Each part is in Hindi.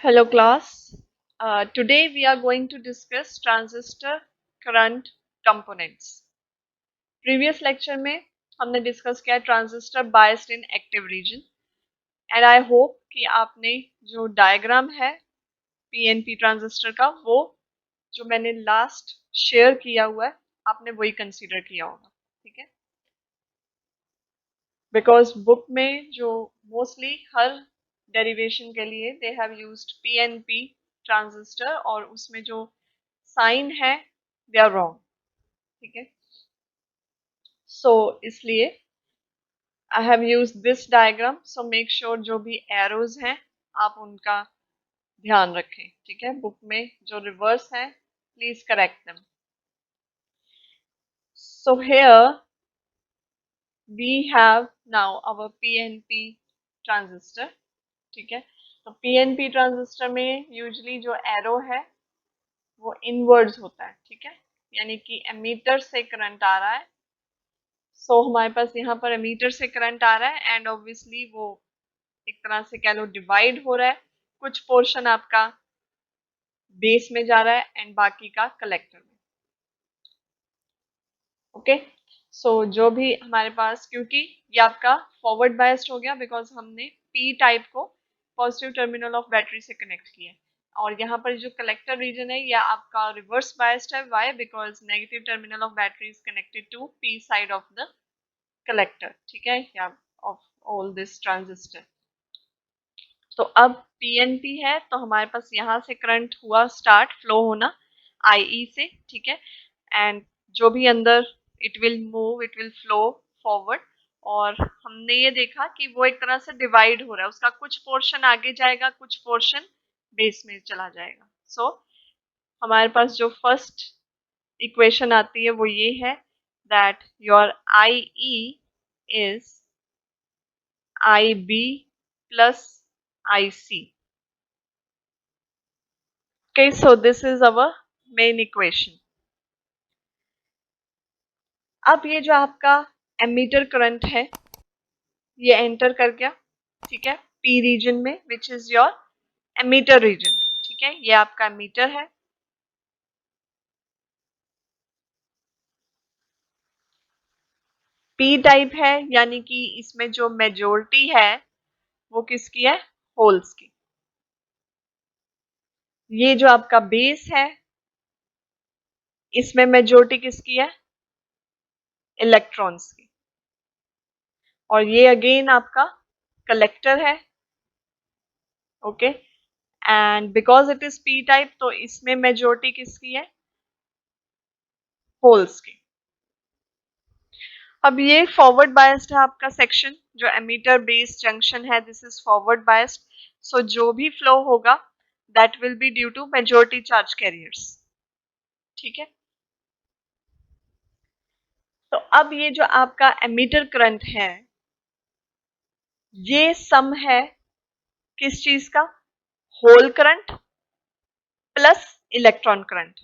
Hello class. Today we are going to discuss transistor current components. Previous lecture में हमने डिस्कस किया transistor biased in active reason and I hope कि आपने जो डायग्राम है पीएनपी ट्रांजिस्टर का वो जो मैंने लास्ट शेयर किया हुआ है आपने वही कंसीडर किया होगा, ठीक है। बिकॉज बुक में जो मोस्टली हर डेरिवेशन के लिए they have used PNP transistor और उसमें जो साइन है दे आर रॉन्ग, ठीक है। सो इसलिए I have use this diagram, so make sure जो भी एरोज हैं आप उनका ध्यान रखें, ठीक है। बुक में जो रिवर्स है please correct them. So here we have now our PNP transistor, ठीक है। तो पीएनपी ट्रांजिस्टर में यूजुअली जो एरो है वो इनवर्ड्स होता है, ठीक है। यानी कि एमीटर से करंट आ रहा है। सो हमारे पास यहाँ पर एमीटर से करंट आ रहा है एंड ऑब्वियसली वो एक तरह से कह लो डिवाइड हो रहा है। कुछ पोर्शन आपका बेस में जा रहा है एंड बाकी का कलेक्टर में, ओके। सो जो भी हमारे पास, क्योंकि ये आपका फॉरवर्ड बायस्ड हो गया बिकॉज हमने पी टाइप को पॉजिटिव टर्मिनल ऑफ बैटरी से कनेक्ट किया है और यहाँ पर जो कलेक्टर रीजन है यह आपका रिवर्स बायस्ड है। Why? Because negative terminal of battery is connected to P side of the collector, ठीक है, या ऑफ ऑल दिस ट्रांजिस्टर। तो अब पीएनपी है तो हमारे पास यहाँ से करंट हुआ स्टार्ट फ्लो होना आई से, ठीक है। एंड जो भी अंदर it will move, it will flow forward और हमने ये देखा कि वो एक तरह से डिवाइड हो रहा है, उसका कुछ पोर्शन आगे जाएगा, कुछ पोर्शन बेस में चला जाएगा। सो हमारे पास जो फर्स्ट इक्वेशन आती है वो ये है that your I E is I B plus I C. Okay, so this is our main equation. अब ये जो आपका एमीटर करंट है ये एंटर कर गया, ठीक है, पी रीजन में which is your emitter region, ठीक है। ये आपका एमीटर है। पी टाइप है यानी कि इसमें जो मेजोरिटी है वो किसकी है? होल्स की। ये जो आपका बेस है इसमें मेजोरिटी किसकी है? इलेक्ट्रॉन्स की। और ये अगेन आपका कलेक्टर है, okay. And because it is P type तो इसमें मेजोरिटी किसकी है? होल्स की। अब ये फॉरवर्ड बायस्ड है आपका सेक्शन, जो एमीटर बेस जंक्शन है this is forward biased. So जो भी फ्लो होगा that will be due to majority charge carriers, ठीक है। तो अब ये जो आपका एमीटर करंट है ये सम है किस चीज का? Hole current plus electron current.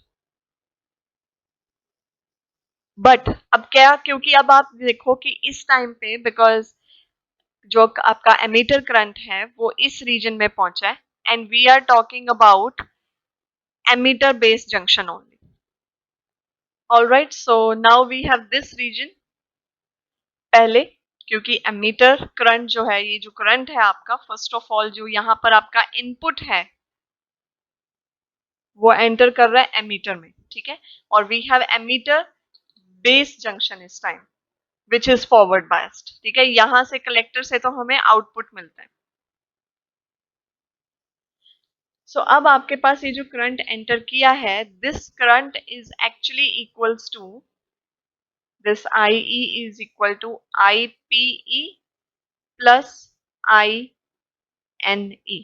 But अब क्या, क्योंकि अब आप देखो कि इस टाइम पे बिकॉज जो आपका एमीटर करंट है वो इस रीजन में पहुंचा है and we are talking about emitter base junction only. Alright, so now we have this region. पहले क्योंकि एमीटर करंट जो है, ये जो करंट है आपका, फर्स्ट ऑफ ऑल जो यहाँ पर आपका इनपुट है वो एंटर कर रहा है एमीटर में, ठीक है। और we have emitter base junction इस time which is forward biased, ठीक है। यहां से कलेक्टर से तो हमें आउटपुट मिलता है। सो अब आपके पास ये जो करंट एंटर किया है this current is actually equals to this I E is equal to I P E plus I N E.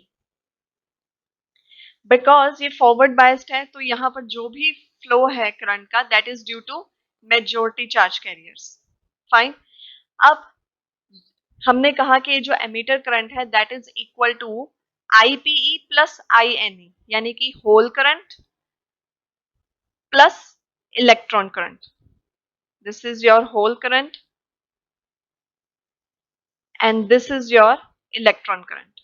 Because ये फॉरवर्ड बायस्ड है तो यहाँ पर जो भी फ्लो है करंट का that is due to majority charge carriers. Fine. अब हमने कहा कि ये जो एमीटर करंट है that is equal to IPE plus I N E, यानी कि hole current plus electron current. This is your hole current and this is your electron current.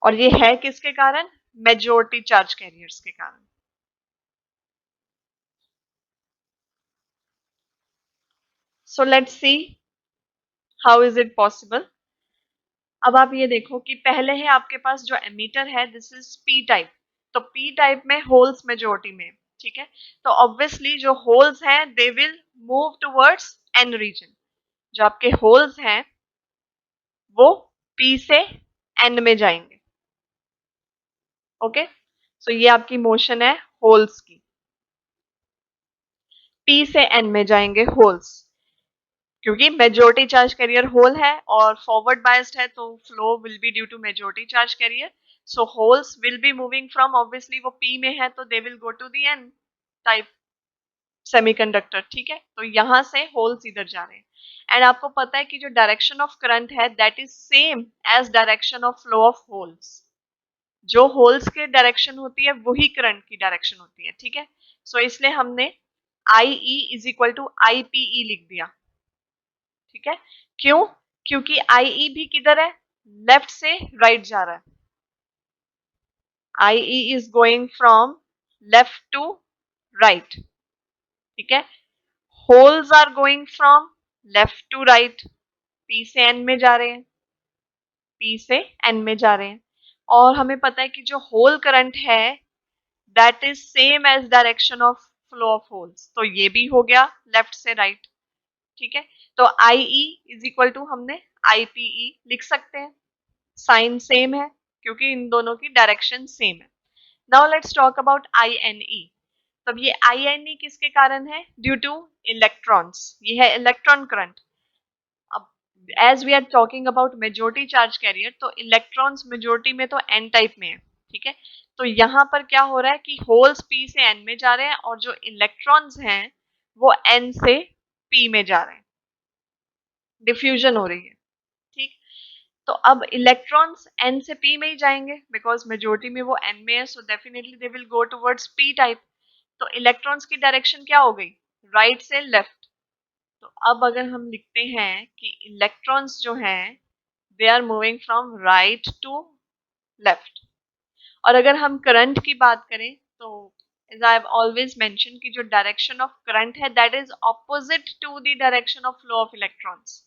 और ये है किसके कारण? मेजॉरिटी चार्ज कैरियर्स के कारण। So let's see how is it possible. अब आप ये देखो कि पहले है आपके पास जो एमीटर है, दिस इज पी टाइप। तो पी टाइप में होल्स मेजॉरिटी में, ठीक है। तो ऑब्वियसली जो होल्स हैं they will move towards N region. जो आपके होल्स हैं वो पी से एन में जाएंगे। ओके, सो ये आपकी मोशन है होल्स की, पी से एन में जाएंगे होल्स, क्योंकि मेजॉरिटी चार्ज कैरियर होल है और फॉरवर्ड बायस्ड है, तो flow will be due to majority charge carrier. So holes will be moving from, obviously वो पी में है तो they will go to the N type semiconductor, ठीक है। तो यहां से होल्स इधर जा रहे हैं। एंड आपको पता है कि जो डायरेक्शन ऑफ करंट है that is same as direction of flow of holes. जो होल्स के डायरेक्शन होती है वही करंट की डायरेक्शन होती है, ठीक है। सो इसलिए हमने I E is equal to I P E लिख दिया, ठीक है। क्यों? क्योंकि आई ई भी किधर है? लेफ्ट से राइट जा रहा है। I E is going from left to right, ठीक है। Holes are going from left to right, P से एन में जा रहे हैं, पी से एन में जा रहे हैं। और हमें पता है कि जो होल करंट है that is same as direction of flow of holes, तो ये भी हो गया लेफ्ट से राइट, ठीक है। तो आई ई इज इक्वल टू हमने आई पी ई लिख सकते हैं, साइन सेम है क्योंकि इन दोनों की डायरेक्शन सेम है। Now let's talk about I N E. तब ये आई एन ई किसके कारण है? ड्यू टू इलेक्ट्रॉन्स, ये है इलेक्ट्रॉन करंट। अब as we are talking about majority charge carrier, तो इलेक्ट्रॉन्स मेजॉरिटी में तो एन टाइप में है, ठीक है। तो यहां पर क्या हो रहा है कि होल्स पी से एन में जा रहे हैं और जो इलेक्ट्रॉन्स हैं वो एन से पी में जा रहे हैं, डिफ्यूजन हो रही है, ठीक। तो अब इलेक्ट्रॉन्स एन से पी में ही जाएंगे बिकॉज मेजोरिटी में वो एन में है, so definitely they will go towards P type. तो इलेक्ट्रॉन्स की डायरेक्शन क्या हो गई? राइट से लेफ्ट। तो अब अगर हम लिखते हैं कि इलेक्ट्रॉन्स जो हैं they are moving from right to left. और अगर हम करंट की बात करें तो as I have always mention कि जो डायरेक्शन ऑफ करंट है that is opposite to the direction of flow of electrons.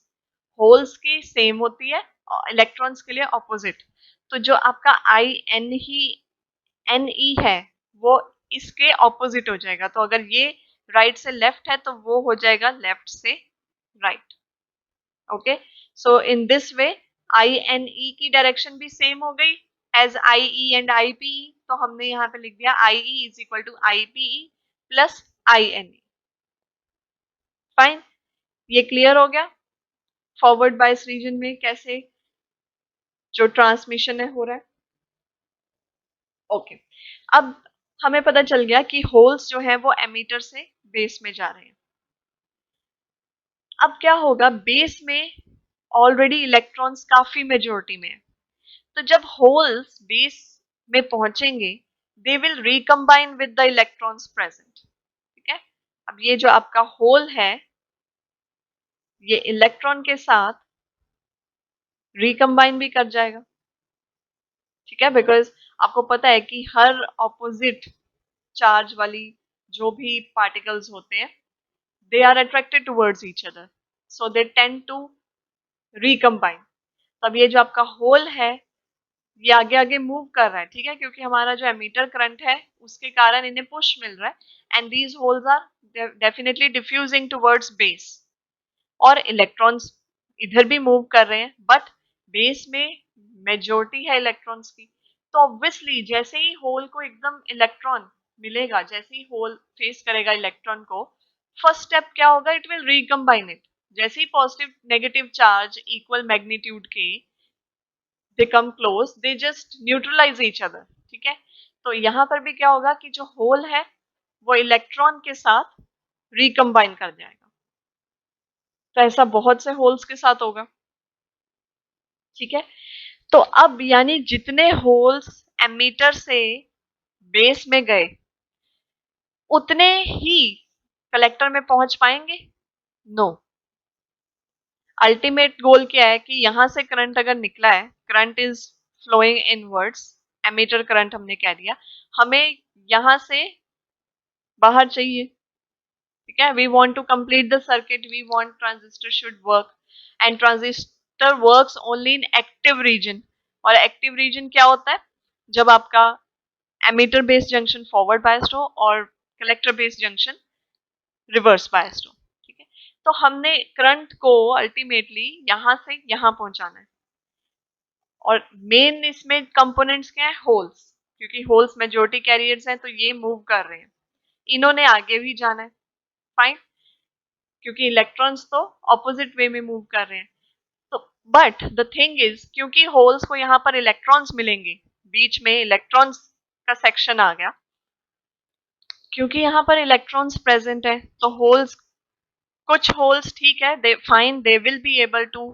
Holes की सेम होती है और इलेक्ट्रॉन्स के लिए ऑपोजिट। तो जो आपका I N he N E है वो इसके ऑपोजिट हो जाएगा। तो अगर ये राइट से लेफ्ट है तो वो हो जाएगा लेफ्ट से right. Okay, so in this way I N E की डायरेक्शन भी सेम हो गई as I E and I P E. तो हमने यहाँ पे लिख दिया I E is equal to I P E plus I N E. Fine, ये क्लियर हो गया फॉरवर्ड बायस रीजन में कैसे जो ट्रांसमिशन है हो रहा है। ओके, अब हमें पता चल गया कि होल्स जो है वो एमीटर से बेस में जा रहे हैं। अब क्या होगा, बेस में ऑलरेडी इलेक्ट्रॉन्स काफी मेजोरिटी में है। तो जब होल्स बेस में पहुंचेंगे they will recombine with the electrons present, ठीक है। अब ये जो आपका होल है ये इलेक्ट्रॉन के साथ रिकम्बाइन भी कर जाएगा, ठीक है। बिकॉज आपको पता है कि हर ऑपोजिट चार्ज वाली जो भी पार्टिकल्स होते हैं they are attracted towards each other, so they tend to recombine। तब ये जो आपका होल है ये आगे आगे मूव कर रहा है, ठीक है, क्योंकि हमारा जो एमीटर करंट है उसके कारण इन्हें पुश मिल रहा है and these holes are definitely diffusing towards base. और इलेक्ट्रॉन्स इधर भी मूव कर रहे हैं बट बेस में मेजोरिटी है इलेक्ट्रॉन्स की। तो ऑब्वियसली जैसे ही होल को एकदम इलेक्ट्रॉन मिलेगा, जैसे ही होल फेस करेगा इलेक्ट्रॉन को, फर्स्ट स्टेप क्या होगा, इट विल रिकम्बाइन इट। जैसे ही positive negative charge equal magnitude के they come close they just neutralise each other, ठीक है। तो यहां पर भी क्या होगा कि जो होल है वो इलेक्ट्रॉन के साथ रिकम्बाइन कर जाएगा। तो ऐसा बहुत से होल्स के साथ होगा, ठीक है। तो अब यानी जितने होल्स एमीटर से बेस में गए उतने ही कलेक्टर में पहुंच पाएंगे? नो। अल्टीमेट गोल क्या है कि यहां से करंट अगर निकला है, current is flowing inwards, emitter current हमने कह दिया, हमें यहां से बाहर चाहिए, ठीक है। We want to complete the circuit, we want transistor should work, and transistor works only in active region. और एक्टिव रीजन क्या होता है? जब आपका emitter based junction forward biased हो और collector based junction reverse biased हो, ठीक है। तो हमने करंट को अल्टीमेटली यहां से यहां पहुंचाना है, और मेन इसमें कंपोनेंट्स क्या है? होल्स, क्योंकि होल्स मेजॉरिटी कैरियर्स हैं, तो ये मूव कर रहे हैं, इन्होंने आगे भी जाना है, फाइन, क्योंकि इलेक्ट्रॉन्स तो ऑपोजिट वे में मूव कर रहे हैं। तो बट द थिंग इज, क्योंकि होल्स को यहाँ पर इलेक्ट्रॉन्स मिलेंगे, बीच में इलेक्ट्रॉन्स का सेक्शन आ गया, क्योंकि यहाँ पर इलेक्ट्रॉन्स प्रेजेंट है, तो होल्स, कुछ होल्स ठीक है, they fine, they will be able to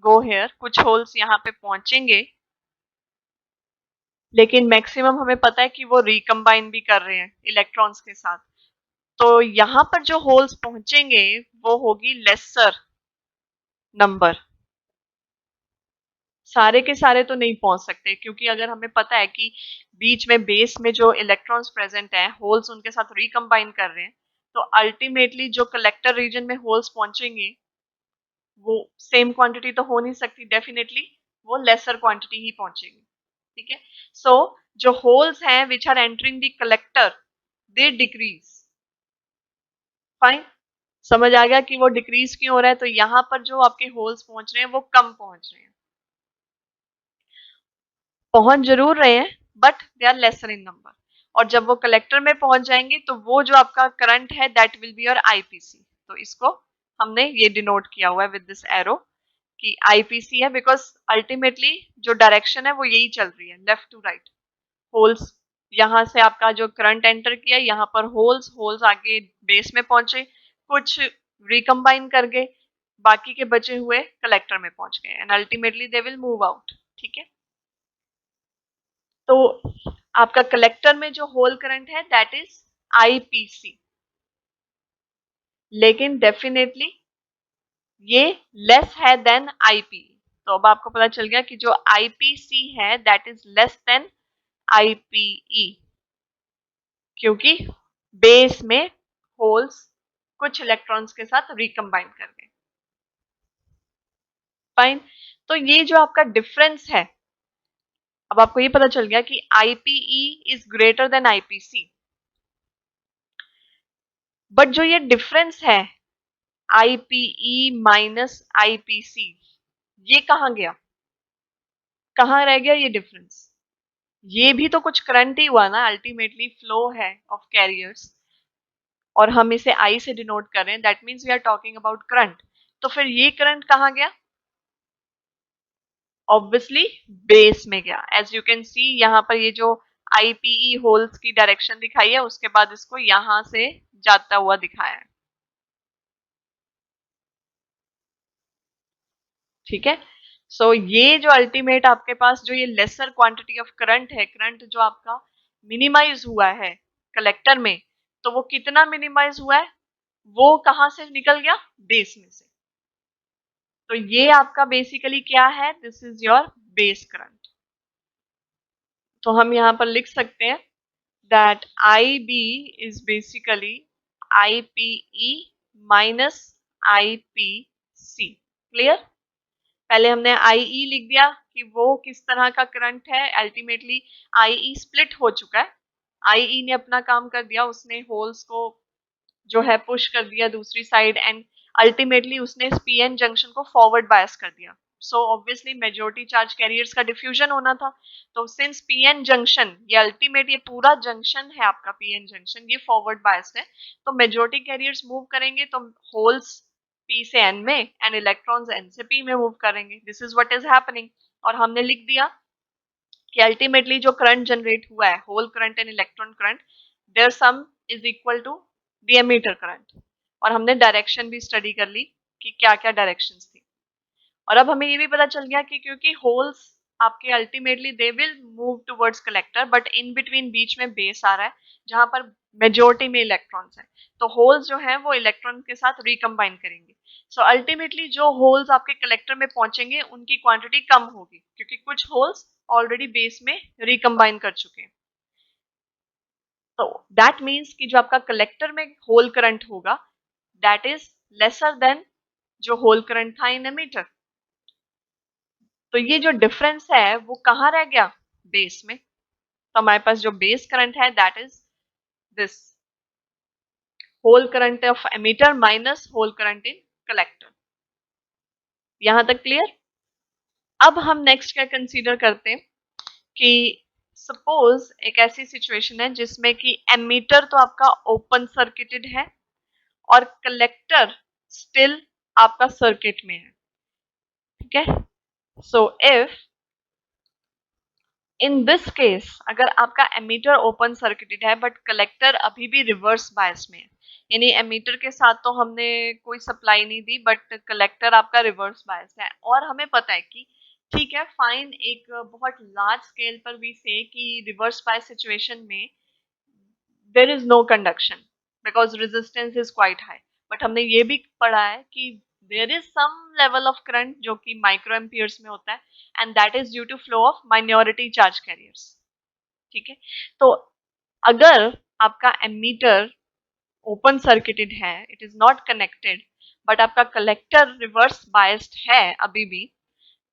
go here, कुछ होल्स यहाँ पे पहुंचेंगे, लेकिन मैक्सिमम हमें पता है कि वो रिकम्बाइन भी कर रहे हैं इलेक्ट्रॉन्स के साथ। तो यहाँ पर जो होल्स पहुंचेंगे वो होगी लेसर नंबर, सारे के सारे तो नहीं पहुंच सकते, क्योंकि अगर हमें पता है कि बीच में बेस में जो इलेक्ट्रॉन्स प्रेजेंट है, होल्स उनके साथ रिकम्बाइन कर रहे हैं, तो अल्टीमेटली जो कलेक्टर रीजन में होल्स पहुंचेंगे वो सेम क्वांटिटी तो हो नहीं सकती, डेफिनेटली वो लेसर क्वांटिटी ही पहुंचेगी, ठीक है। सो जो होल्स हैं which are entering the collector, they decrease, fine, समझ आ गया कि वो डिक्रीज क्यों हो रहा है? तो यहाँ पर जो आपके होल्स पहुंच रहे हैं वो कम पहुंच रहे हैं, पहुंच जरूर रहे हैं but they are lesser in number, और जब वो कलेक्टर में पहुंच जाएंगे तो वो जो आपका करंट है that will be your IPC. तो इसको हमने ये डिनोट किया हुआ है विद दिस एरो कि आईपीसी है, बिकॉज अल्टीमेटली जो डायरेक्शन है वो यही चल रही है, लेफ्ट टू राइट। होल्स, यहाँ से आपका जो करंट एंटर किया, यहाँ पर होल्स, होल्स आगे बेस में पहुंचे, कुछ रिकम्बाइन कर गए, बाकी के बचे हुए कलेक्टर में पहुंच गए, and ultimately they will move out, ठीक है। तो आपका कलेक्टर में जो होल करंट है दैट इज आईपीसी, लेकिन डेफिनेटली ये लेस है देन आईपी। तो अब आपको पता चल गया कि जो आईपीसी है that is less than IPE, क्योंकि बेस में होल्स कुछ इलेक्ट्रॉन्स के साथ रिकम्बाइन कर गए, फाइन। तो ये जो आपका डिफरेंस है, अब आपको ये पता चल गया कि IPE is greater than IPC, but जो ये डिफरेंस है आईपीई माइनस आईपीसी, ये कहाँ गया, कहाँ रह गया ये डिफरेंस? ये भी तो कुछ करंट ही हुआ ना, अल्टीमेटली फ्लो है ऑफ कैरियर्स, और हम इसे आई से डिनोट कर रहे हैं, that means we are talking about current. तो फिर ये करंट कहाँ गया? ऑब्वियसली बेस में गया। एज यू कैन सी यहाँ पर ये जो आईपीई होल्स की डायरेक्शन दिखाई है, उसके बाद इसको यहां से जाता हुआ दिखाया है, ठीक है। सो ये जो अल्टीमेट आपके पास जो ये लेसर क्वांटिटी ऑफ करंट है, करंट जो आपका मिनिमाइज हुआ है कलेक्टर में, तो वो कितना मिनिमाइज हुआ है? वो कहां से निकल गया? बेस में से। तो ये आपका बेसिकली क्या है? This is your base current. तो हम यहां पर लिख सकते हैं that I B is basically IPE minus IPC. Clear? पहले हमने आईई लिख दिया कि वो किस तरह का करंट है, अल्टीमेटली आईई स्प्लिट हो चुका है, आईई ने अपना काम कर दिया, उसने होल्स को जो है पुश कर दिया दूसरी साइड, एंड अल्टीमेटली उसने इस पीएन जंक्शन को फॉरवर्ड बायस कर दिया। So obviously majority charge carriers का डिफ्यूजन होना था, तो सिंस पीएन जंक्शन, ये अल्टीमेट ये पूरा जंक्शन है आपका पीएन जंक्शन, ये फॉरवर्ड बायस है, तो मेजॉरिटी कैरियर्स मूव करेंगे तो होल्स पी से एन में एंड इलेक्ट्रॉन्स एन से पी में मूव करेंगे। This is what is happening. और हमने लिख दिया कि अल्टीमेटली जो करंट जनरेट हुआ है, hole current and electron current, their sum is equal to the emitter current. और हमने डायरेक्शन भी स्टडी कर ली कि क्या क्या डायरेक्शंस थी, और अब हमें ये भी पता चल गया कि क्योंकि होल्स आपके ultimately they will move towards collector, but in between बीच में बेस आ रहा है जहां पर मेजोरिटी में इलेक्ट्रॉन्स है, तो होल्स जो है वो इलेक्ट्रॉन के साथ रिकम्बाइन करेंगे। सो अल्टीमेटली जो होल्स आपके कलेक्टर में पहुंचेंगे उनकी क्वांटिटी कम होगी, क्योंकि कुछ होल्स ऑलरेडी बेस में रिकम्बाइन कर चुके हैं। तो दैट मीन्स कि जो आपका कलेक्टर में होल करंट होगा दैट इज लेसर देन जो होल करंट था इन एमीटर। तो ये जो डिफरेंस है वो कहाँ रह गया? बेस में। तो हमारे पास जो बेस करंट है that is this hole current of emitter minus hole current in collector. यहां तक क्लियर? अब हम नेक्स्ट क्या कंसीडर करते हैं कि सपोज एक ऐसी सिचुएशन है जिसमें कि एमीटर तो आपका ओपन सर्किटेड है और कलेक्टर स्टिल आपका सर्किट में है। ठीक है, so if in this case अगर आपका एमीटर ओपन सर्किटेड है बट कलेक्टर अभी भी रिवर्स बायस में है, यानी एमीटर के साथ तो हमने कोई सप्लाई नहीं दी बट कलेक्टर आपका रिवर्स बायस है, और हमें पता है कि ठीक है फाइन एक बहुत लार्ज स्केल पर भी से कि रिवर्स बायस सिचुएशन में there is no conduction because resistance is quite high, but हमने ये भी पढ़ा है कि there is some level of current जो कि माइक्रो एम्पियर्स में होता है and that is due to flow of minority charge carriers. ठीक है, तो अगर आपका एमीटर ओपन सर्किटेड है, it is not connected but आपका कलेक्टर रिवर्स बायस्ड है अभी भी,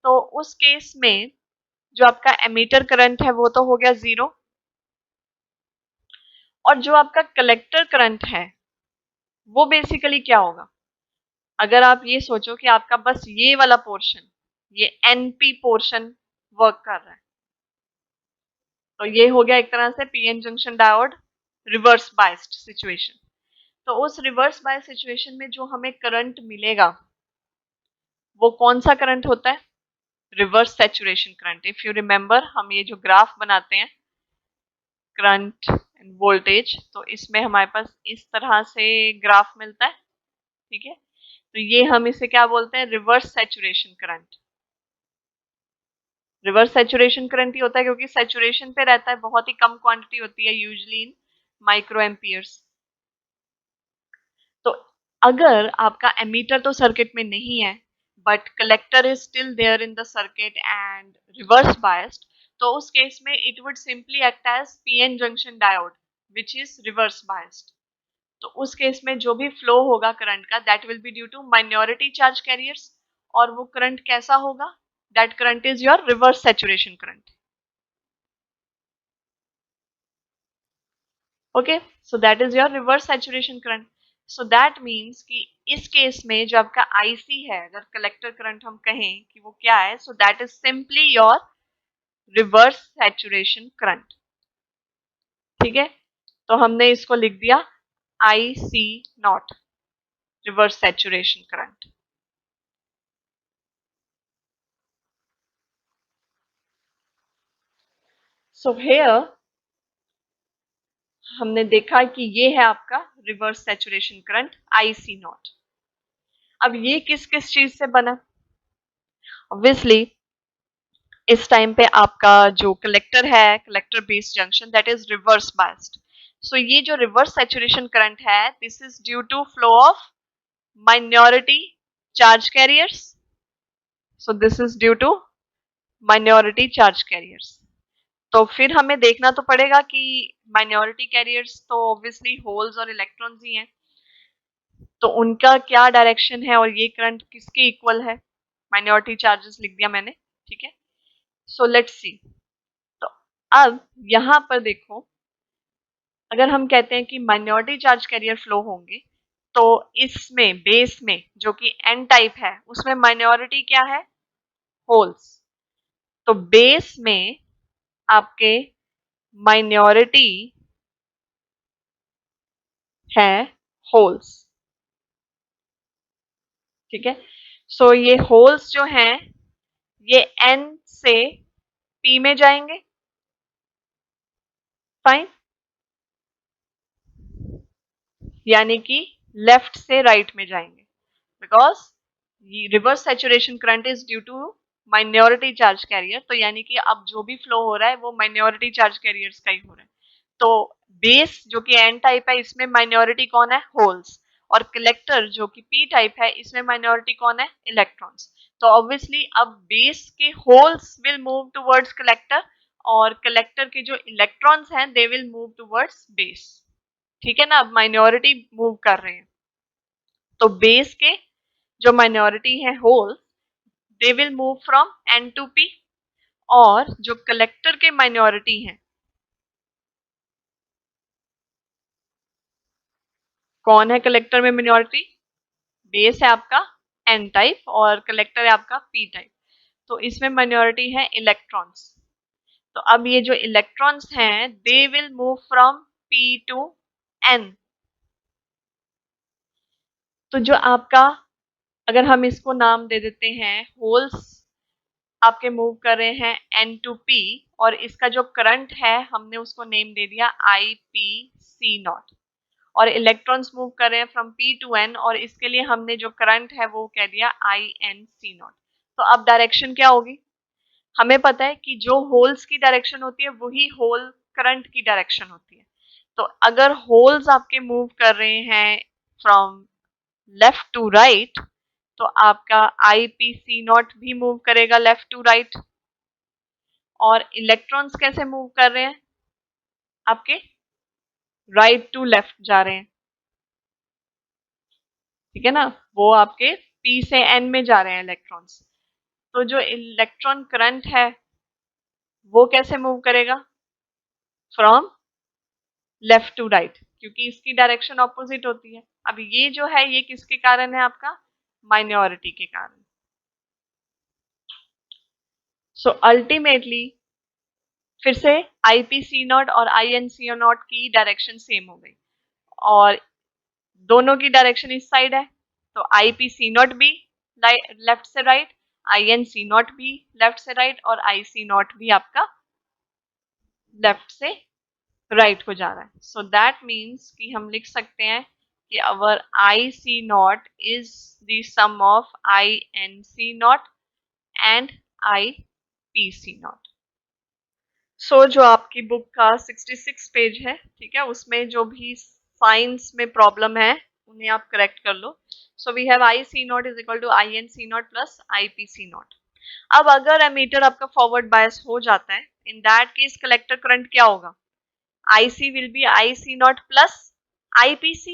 तो उस केस में जो आपका एमीटर करंट है वो तो हो गया जीरो, और जो आपका कलेक्टर करंट है वो बेसिकली क्या होगा? अगर आप ये सोचो कि आपका बस ये वाला पोर्शन, ये एनपी पोर्शन वर्क कर रहा है, तो ये हो गया एक तरह से PN junction diode reverse biased situation. तो उस रिवर्स बायस सिचुएशन में जो हमें करंट मिलेगा वो कौन सा करंट होता है? Reverse saturation current. If you remember हम ये जो ग्राफ बनाते हैं करंट एंड वोल्टेज, तो इसमें हमारे पास इस तरह से ग्राफ मिलता है। ठीक है, तो ये हम इसे क्या बोलते हैं? Reverse saturation current. Reverse saturation current ही होता है क्योंकि सैचुरेशन पे रहता है, बहुत ही कम क्वांटिटी होती है यूजुअली इन माइक्रो एम्पियर्स। तो अगर आपका एमीटर तो सर्किट में नहीं है but collector is still there in the circuit and reverse biased, तो उस केस में it would simply act as PN junction diode which is reverse biased. तो उस केस में जो भी फ्लो होगा करंट का that will be due to minority charge carriers, और वो करंट कैसा होगा? That current is your reverse saturation current. Okay, so that is your reverse saturation current. So that means कि इस केस में जो आपका आईसी है, अगर कलेक्टर करंट हम कहें कि वो क्या है, so that is simply your reverse saturation current. ठीक है, तो हमने इसको लिख दिया I C not, reverse saturation current. So here हमने देखा कि ये है आपका reverse saturation current I C not. अब ये किस किस चीज से बना? ऑब्वियसली इस टाइम पे आपका जो कलेक्टर है, collector base junction, that is reverse biased. So ये जो रिवर्स सैचुरेशन करंट है this is due to flow of minority charge carriers. So this is due to minority charge carriers. तो फिर हमें देखना तो पड़ेगा कि माइनॉरिटी कैरियर्स तो ऑब्वियसली होल्स और इलेक्ट्रॉन्स ही हैं, तो उनका क्या डायरेक्शन है और ये करंट किसके इक्वल है? माइनॉरिटी चार्जेस लिख दिया मैंने। ठीक है, सो लेट्स सी। तो अब यहां पर देखो, अगर हम कहते हैं कि माइनॉरिटी चार्ज कैरियर फ्लो होंगे तो इसमें बेस में जो कि एन टाइप है उसमें माइनॉरिटी क्या है? होल्स। तो बेस में आपके माइनॉरिटी है होल्स। ठीक है, सो ये होल्स जो हैं ये एन से पी में जाएंगे। फाइन, यानी कि लेफ्ट से राइट में जाएंगे because reverse saturation current is due to minority charge carrier. तो यानी कि अब जो भी फ्लो हो रहा है वो माइनॉरिटी चार्ज कैरियर्स का ही हो रहा है। तो बेस जो कि एन टाइप है इसमें माइनॉरिटी कौन है? होल्स। और कलेक्टर जो कि पी टाइप है इसमें माइनॉरिटी कौन है? इलेक्ट्रॉन्स। तो ऑब्वियसली अब बेस के holes will move towards collector और कलेक्टर के जो इलेक्ट्रॉन्स हैं they will move towards base. ठीक है ना, अब माइनॉरिटी मूव कर रहे हैं तो बेस के जो माइनॉरिटी है hole they will move from N to P और जो कलेक्टर के माइनॉरिटी हैं, कौन है कलेक्टर में माइनॉरिटी? बेस है आपका एन टाइप और कलेक्टर है आपका पी टाइप। तो इसमें माइनॉरिटी है इलेक्ट्रॉन्स। तो अब ये जो इलेक्ट्रॉन्स हैं they will move from P to N. तो जो आपका, अगर हम इसको नाम दे देते हैं होल्स आपके मूव कर रहे हैं एन टू पी और इसका जो करंट है हमने उसको नेम दे दिया आई पी सी नॉट और इलेक्ट्रॉन्स मूव कर रहे हैं फ्रॉम पी टू एन और इसके लिए हमने जो करंट है वो कह दिया आई एन सी नॉट। तो अब डायरेक्शन क्या होगी? हमें पता है कि जो होल्स की डायरेक्शन होती है वही होल करंट की डायरेक्शन होती है। तो अगर होल्स आपके मूव कर रहे हैं फ्रॉम लेफ्ट टू राइट तो आपका आई पी सी नॉट भी मूव करेगा लेफ्ट टू राइट। और इलेक्ट्रॉन्स कैसे मूव कर रहे हैं? आपके राइट टू लेफ्ट जा रहे हैं। ठीक है ना, वो आपके पी से एन में जा रहे हैं इलेक्ट्रॉन्स। तो जो इलेक्ट्रॉन करंट है वो कैसे मूव करेगा? फ्रॉम लेफ्ट टू राइट, क्योंकि इसकी डायरेक्शन ऑपोजिट होती है। अब ये जो है ये किसके कारण है? आपका माइनॉरिटी के कारण। सो अल्टीमेटली फिर से आई पी सी नॉट और आई एन सी नॉट की डायरेक्शन सेम हो गई और दोनों की डायरेक्शन इस साइड है। तो आई पी सी नॉट भी लेफ्ट से right, I N C not भी लेफ्ट से राइट और आई सी नॉट भी आपका लेफ्ट से राइट को जा रहा है। सो दैट मीन्स कि हम लिख सकते हैं कि our I C not is the sum of I N C not and I P C not. So जो आपकी बुक का 66 पेज है, ठीक है, उसमें जो भी साइंस में प्रॉब्लम है उन्हें आप करेक्ट कर लो। So we have I C not is equal to I N C not plus I P C not. अब अगर एमीटर आपका फॉरवर्ड बायस हो जाता है in that case collector current क्या होगा? IC will be IC not plus IPC।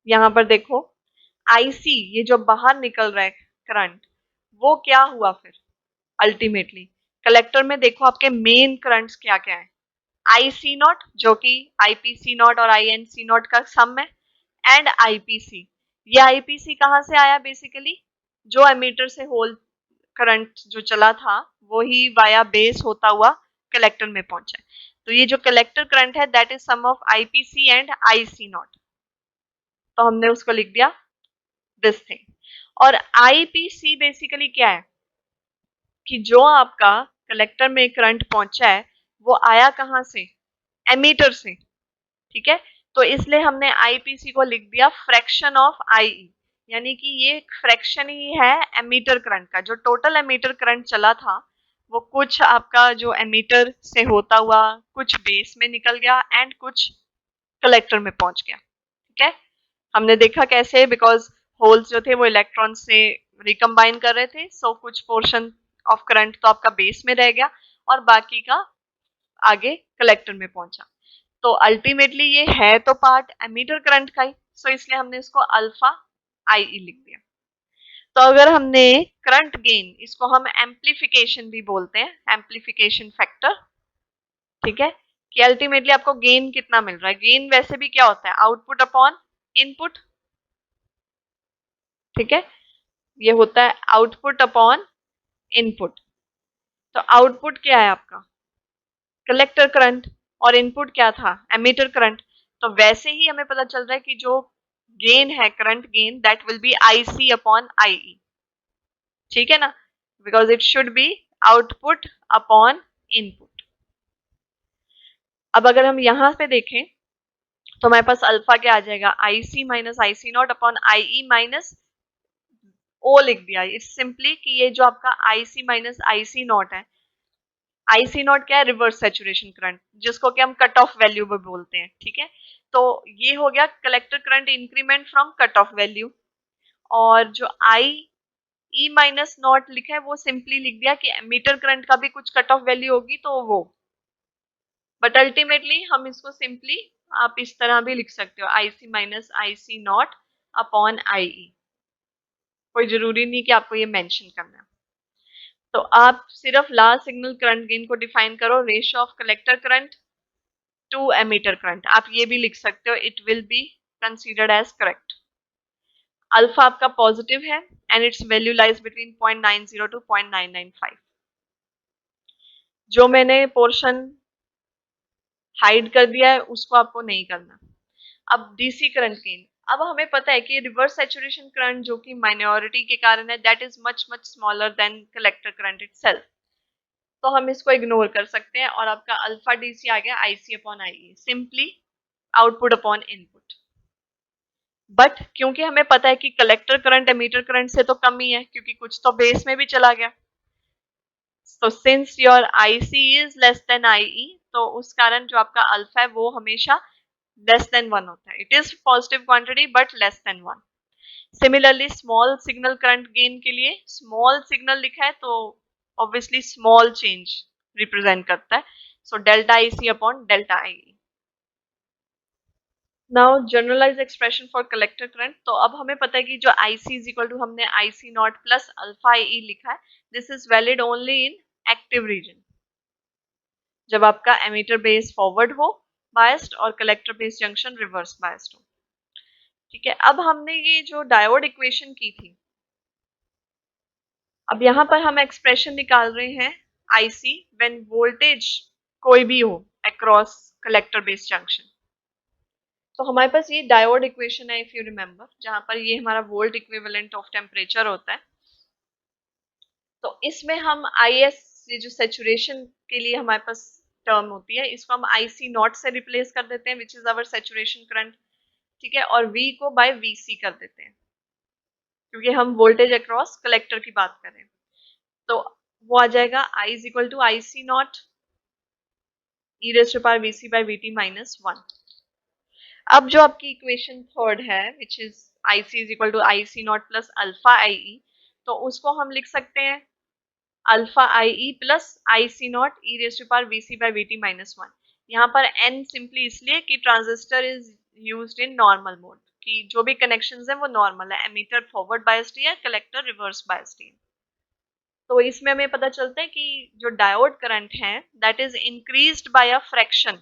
यहां पर देखो IC ये जो बाहर निकल रहा है करंट वो क्या हुआ फिर अल्टीमेटली कलेक्टर में? देखो आपके मेन करंट्स क्या क्या है? IC नॉट जो कि IPC नॉट और INC नॉट का सम है एंड IPC। ये IPC कहां से आया? बेसिकली जो एमीटर से होल करंट जो चला था वो ही वाया बेस होता हुआ कलेक्टर में पहुंचा। तो ये जो कलेक्टर करंट है that is sum of IPC and IC not. तो हमने उसको लिख दिया दिस थिंग। और आईपीसी बेसिकली क्या है कि जो आपका कलेक्टर में करंट पहुंचा है वो आया कहां से? एमीटर से। ठीक है, तो इसलिए हमने आईपीसी को लिख दिया फ्रैक्शन ऑफ आईई, यानी कि ये फ्रैक्शन ही है एमीटर करंट का। जो टोटल एमीटर करंट चला था वो कुछ आपका जो एमीटर से होता हुआ कुछ बेस में निकल गया एंड कुछ कलेक्टर में पहुंच गया। ठीक है, हमने देखा कैसे, बिकॉज होल्स जो थे वो इलेक्ट्रॉन से रिकम्बाइन कर रहे थे। सो कुछ पोर्शन ऑफ करंट तो आपका बेस में रह गया और बाकी का आगे कलेक्टर में पहुंचा। तो अल्टीमेटली ये है तो पार्ट एमीटर करंट का ही, सो इसलिए हमने इसको अल्फा आई लिख दिया। तो अगर हमने करंट गेन, इसको हम एम्प्लीफिकेशन भी बोलते हैं, एम्प्लीफिकेशन फैक्टर। ठीक है, कि अल्टीमेटली आपको गेन कितना मिल रहा है। गेन वैसे भी क्या होता है? Output upon input. ठीक है, ये होता है आउटपुट अपॉन इनपुट। तो आउटपुट क्या है आपका? कलेक्टर करंट और इनपुट क्या था? Emitter current. तो वैसे ही हमें पता चल रहा है कि जो गेन है current gain that will B IC upon IE. ठीक है ना, because it should be output upon input. अब अगर हम यहां पे देखें तो हमारे पास अल्फा क्या आ जाएगा? IC minus IC not upon IE minus O लिख दिया। इट्स सिंपली कि ये जो आपका आईसी माइनस आईसी नॉट है, आईसी नॉट क्या है? रिवर्स सैचुरेशन करंट, जिसको कि हम कट ऑफ वैल्यू भी बोलते हैं। ठीक है, तो ये हो गया collector current increment from cut off value. और जो आई ई माइनस नॉट लिखा है वो सिंपली लिख दिया कि एमीटर करंट का भी कुछ कट ऑफ वैल्यू होगी तो वो, बट अल्टीमेटली हम इसको सिंपली आप इस तरह भी लिख सकते हो, I C minus I C not upon I E. कोई जरूरी नहीं कि आपको ये मेंशन करना है। तो आप सिर्फ लास्ट सिग्नल करंट गेन को डिफाइन करो, ratio of collector current to emitter current, आप ये भी लिख सकते हो, it will be considered as correct. Alpha आपका पॉजिटिव है and its value lies between 0.90 to 0.995। जो मैंने पोर्शन हाइड कर दिया है उसको आपको नहीं करना। अब डीसी करंट गेन, अब हमें पता है कि रिवर्स सैचुरेशन करंट जो कि माइनॉरिटी के कारण है, that is much much smaller than collector current itself, तो हम इसको इग्नोर कर सकते हैं और आपका अल्फा डीसी आ गया IC upon IE, simply output upon input. But क्योंकि हमें पता है कि कलेक्टर करंट एमीटर करंट से तो कम ही है क्योंकि कुछ तो बेस में भी चला गया, तो since your IC is less than IE, तो उस कारण जो आपका अल्फा है वो हमेशा लेस देन 1 होता है, it is positive quantity but less than 1। Similarly small signal current gain के लिए स्मॉल सिग्नल लिखा है तो ऑब्वियसली स्मॉल चेंज रिप्रेजेंट करता है, so delta IC upon delta I. Now generalize expression for collector current, तो अब हमें पता है कि जो आईसी इज इक्वल टू हमने IC not plus alpha I लिखा है, this is valid only in active region, जब आपका एमीटर बेस फॉरवर्ड हो बायस्ड और collector base junction reverse biased हो। ठीक है, अब हमने ये जो डायोड इक्वेशन की थी, अब यहां पर हम एक्सप्रेशन निकाल रहे हैं आईसी व्हेन वोल्टेज कोई भी हो अक्रॉस कलेक्टर बेस जंक्शन। तो हमारे पास ये डायोड इक्वेशन है इफ यू रिमेंबर, जहां पर ये हमारा वोल्ट इक्विवेलेंट ऑफ टेम्परेचर होता है। तो इसमें हम आई एस, ये जो सेचुरेशन के लिए हमारे पास टर्म होती है, इसको हम आई सी नॉट से रिप्लेस कर देते हैं which is our saturation current. ठीक है, और V को बाय VC कर देते हैं क्योंकि हम वोल्टेज अक्रॉस कलेक्टर की बात कर रहे हैं। तो वो आ जाएगा I is equal to I C not E raise to power VC by VT minus 1। अब जो आपकी इक्वेशन थर्ड है which is IC is equal to I C not plus alpha I E, तो उसको हम लिख सकते हैं alpha I E plus I C not E raise to power VC by VT minus 1। यहाँ पर n सिंपली इसलिए कि transistor is used in normal mode, कि जो भी कनेक्शंस हैं वो नॉर्मल है, एमीटर फॉरवर्ड बायस्ड है, कलेक्टर रिवर्स बायस्ड है। तो इसमें हमें पता चलता है कि जो डायोड करंट है that is increased by a fraction,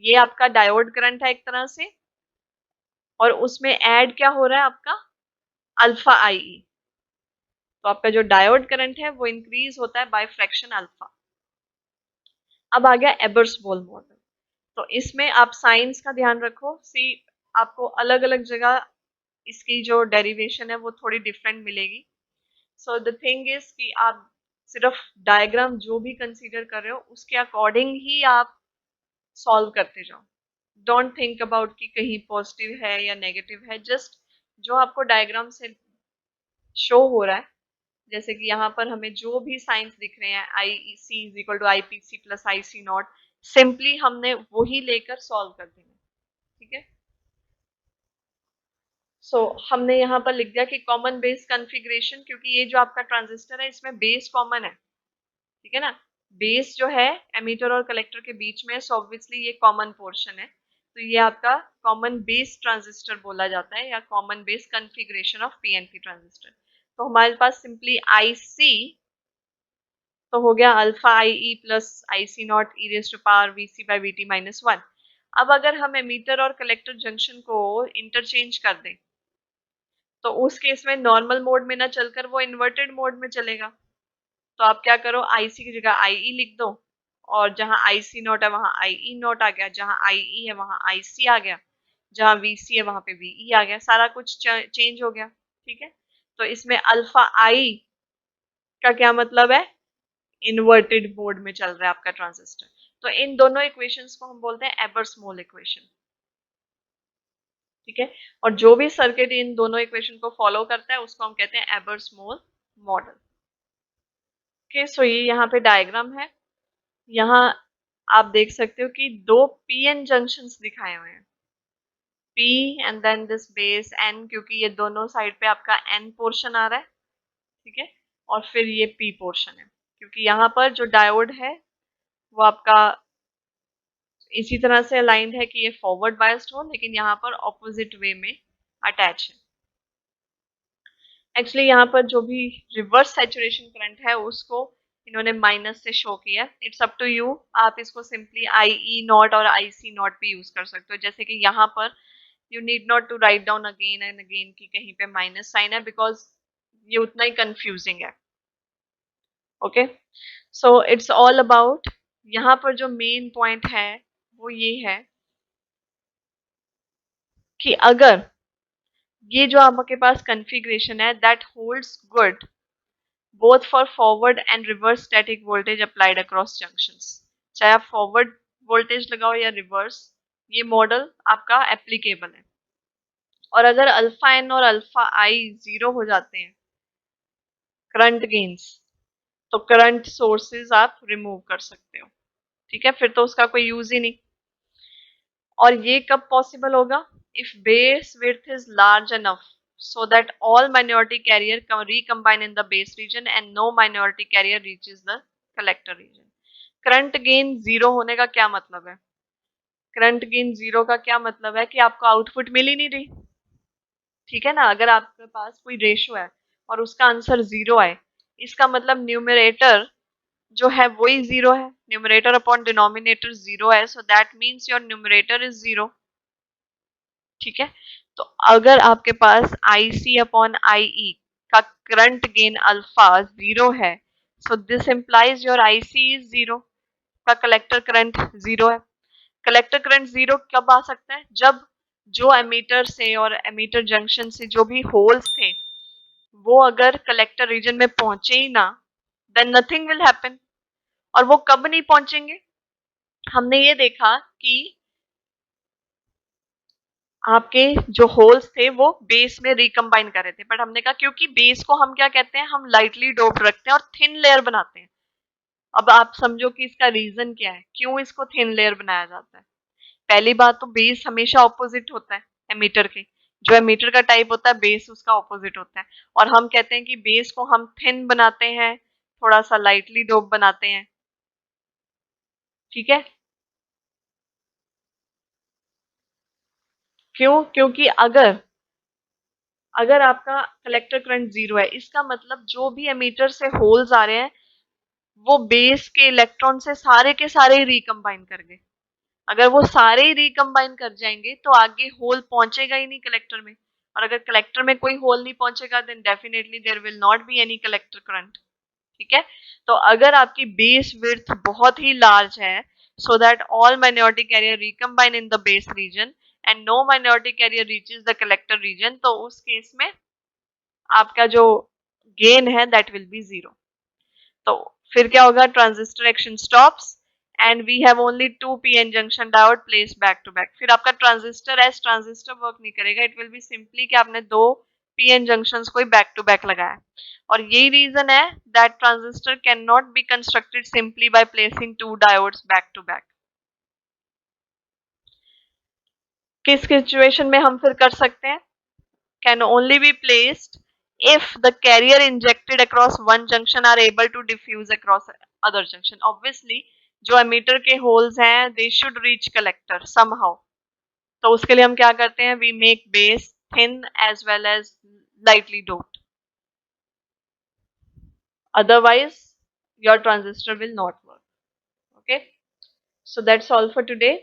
ये आपका डायोड करंट है एक तरह से, और उसमें ऐड क्या हो रहा है आपका अल्फा आई ई, तो आपका जो डायोड करंट है वो इंक्रीज होता है बाय फ्रैक्शन अल्फा। अब आ गया एबर्स-बोल मॉडल, तो इसमें आप साइंस का ध्यान रखो, सी आपको अलग अलग जगह इसकी जो डेरिवेशन है वो थोड़ी डिफरेंट मिलेगी। सो द थिंग इज कि आप सिर्फ डायग्राम जो भी कंसीडर कर रहे हो उसके अकॉर्डिंग ही आप सॉल्व करते जाओ। डोंट थिंक अबाउट कि कहीं पॉजिटिव है या नेगेटिव है, जस्ट जो आपको डायग्राम से शो हो रहा है, जैसे कि यहाँ पर हमें जो भी साइंस दिख रहे हैं I C is equal to I P C plus I C not, simply हमने वही लेकर सॉल्व कर देना। ठीक है, हमने यहाँ पर लिख दिया कि कॉमन बेस कॉन्फ़िगरेशन, क्योंकि ये जो आपका ट्रांजिस्टर है इसमें बेस कॉमन है। ठीक है ना, बेस जो है एमीटर और कलेक्टर के बीच में, सो ऑब्वियसली ये कॉमन पोर्शन है, तो ये आपका कॉमन बेस ट्रांजिस्टर बोला जाता है या common base configuration of PNP transistor. तो हमारे पास सिंपली आई सी, तो हो गया alpha I E plus I C not E raise to power V C by V T minus 1। अब अगर हम एमीटर और कलेक्टर जंक्शन को इंटरचेंज कर दें तो उस केस में नॉर्मल मोड में ना चलकर वो इन्वर्टेड मोड में चलेगा। तो आप क्या करो, आईसी की जगह आई लिख दो, और जहां आई सी नॉट है वहां आई नॉट आ गया, जहां आई है वहां आई सी आ गया, जहां वीसी है वहां पे वी आ गया, सारा कुछ चेंज हो गया। ठीक है, तो इसमें अल्फा आई का क्या मतलब है, इन्वर्टेड मोड में चल रहा है आपका ट्रांजिस्टर। तो इन दोनों इक्वेशंस को हम बोलते हैं एबर्स-मोल इक्वेशन। ठीक है, और जो भी सर्किट इन दोनों इक्वेशन को फॉलो करता है उसको हम कहते हैं एबर्स-मोल मॉडल। ओके, सो ये यहाँ पे डायग्राम है, यहाँ आप देख सकते हो कि दो पीएन जंक्शंस दिखाए हुए हैं। P and then this base N, क्योंकि ये दोनों साइड पे आपका N पोर्शन आ रहा है, ठीक है, और फिर ये P पोर्शन है, क्योंकि यहाँ पर जो डायोड है वो आपका इसी तरह से अलाइंड है कि ये फॉरवर्ड बायस्ड हो, लेकिन यहाँ पर ऑपोजिट वे में अटैच है। एक्चुअली यहाँ पर जो भी रिवर्स सैचुरेशन करंट है उसको इन्होंने माइनस से शो किया। इट्स अप टू यू, आप इसको सिंपली आई ई नॉट और आई सी नॉट भी यूज कर सकते हो। जैसे कि यहाँ पर you need not to write down again and again कि कहीं पे माइनस साइन है, बिकॉज ये उतना ही कंफ्यूजिंग है। Okay, so it's all about, यहाँ पर जो मेन पॉइंट है वो ये है कि अगर ये जो आपके पास कॉन्फ़िगरेशन है that holds good both for forward and reverse static voltage applied across junctions, चाहे आप फॉरवर्ड वोल्टेज लगाओ या रिवर्स, ये मॉडल आपका एप्लीकेबल है। और अगर अल्फा एन और अल्फा आई जीरो हो जाते हैं करंट गेन्स, तो करंट सोर्सेज आप रिमूव कर सकते हो, ठीक है, फिर तो उसका कोई यूज ही नहीं। और ये कब पॉसिबल होगा? If base width is large enough so that all minority carrier recombine in the base region and no minority carrier reaches the collector region। Current gain zero होने का क्या मतलब है? करंट गेन जीरो का क्या मतलब है कि आपको आउटपुट मिल ही नहीं रही, ठीक है ना। अगर आपके पास कोई रेशो है और उसका आंसर जीरो है, इसका मतलब न्यूमरेटर जो है वही जीरो है, न्यूमरेटर अपॉन डिनोमिनेटर जीरो है, so that means your numerator is zero, ठीक है। तो अगर आपके पास आई सी अपॉन आई ई का करंट गेन अल्फा जीरो है, so this implies your I C is zero, का कलेक्टर करंट जीरो है। कलेक्टर करंट जीरो कब आ सकता है? जब जो एमीटर से और एमीटर जंक्शन से जो भी होल्स थे वो अगर कलेक्टर रीजन में पहुंचे ही ना, देन नथिंग विल हैपन। और वो कब नहीं पहुंचेंगे? हमने ये देखा कि आपके जो होल्स थे वो बेस में रिकम्बाइन कर रहे थे, बट हमने कहा क्योंकि बेस को हम क्या कहते हैं, हम लाइटली डोप्ड रखते हैं और थिन लेयर बनाते हैं। अब आप समझो कि इसका रीजन क्या है, क्यों इसको थिन लेयर बनाया जाता है। पहली बात तो बेस हमेशा ऑपोजिट होता है एमीटर के, जो एमीटर का टाइप होता है बेस उसका ऑपोजिट होता है, और हम कहते हैं कि बेस को हम थिन बनाते हैं, थोड़ा सा लाइटली डोप बनाते हैं, ठीक है। क्यों? क्योंकि अगर अगर आपका कलेक्टर करंट जीरो है, इसका मतलब जो भी एमीटर से होल्स आ रहे हैं वो बेस के इलेक्ट्रॉन से सारे के सारे ही रिकम्बाइन कर गए। अगर वो सारे ही रिकम्बाइन कर जाएंगे तो आगे होल पहुंचेगा ही नहीं कलेक्टर में, और अगर कलेक्टर में कोई होल नहीं पहुंचेगा then definitely there will not be any collector current, ठीक है। तो अगर आपकी बेस विड्थ बहुत ही लार्ज है so that all minority carrier recombine in the base region and no minority carrier reaches the collector region, तो उस केस में आपका जो गेन है दैट विल बी जीरो। तो फिर क्या होगा? Transistor action stops and we have only two PN junction diode place back to back. फिर आपका ट्रांजिस्टर एज ट्रांजिस्टर वर्क नहीं करेगा, इट विल बी सिंपली कि आपने दो पीएन जंक्शंस को बैक टू बैक लगाया। और यही रीजन है that transistor can not be constructed simply by placing two diodes back to back. किस सिचुएशन में हम फिर कर सकते हैं? Can only be placed if the carrier injected across one junction are able to diffuse across other junction। obviously जो एमीटर के होल्स हैं they should reach collector somehow, तो उसके लिए हम क्या करते हैं, we make base thin as well as lightly doped, otherwise your transistor will not work। okay, so that's all for today।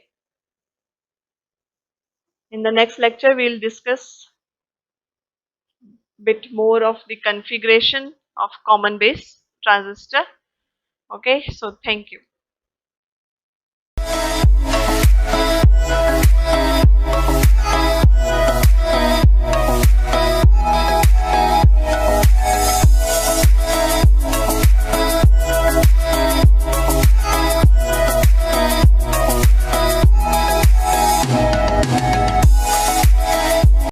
in the next lecture we'll discuss bit more of the configuration of common base transistor। okay, so thank you।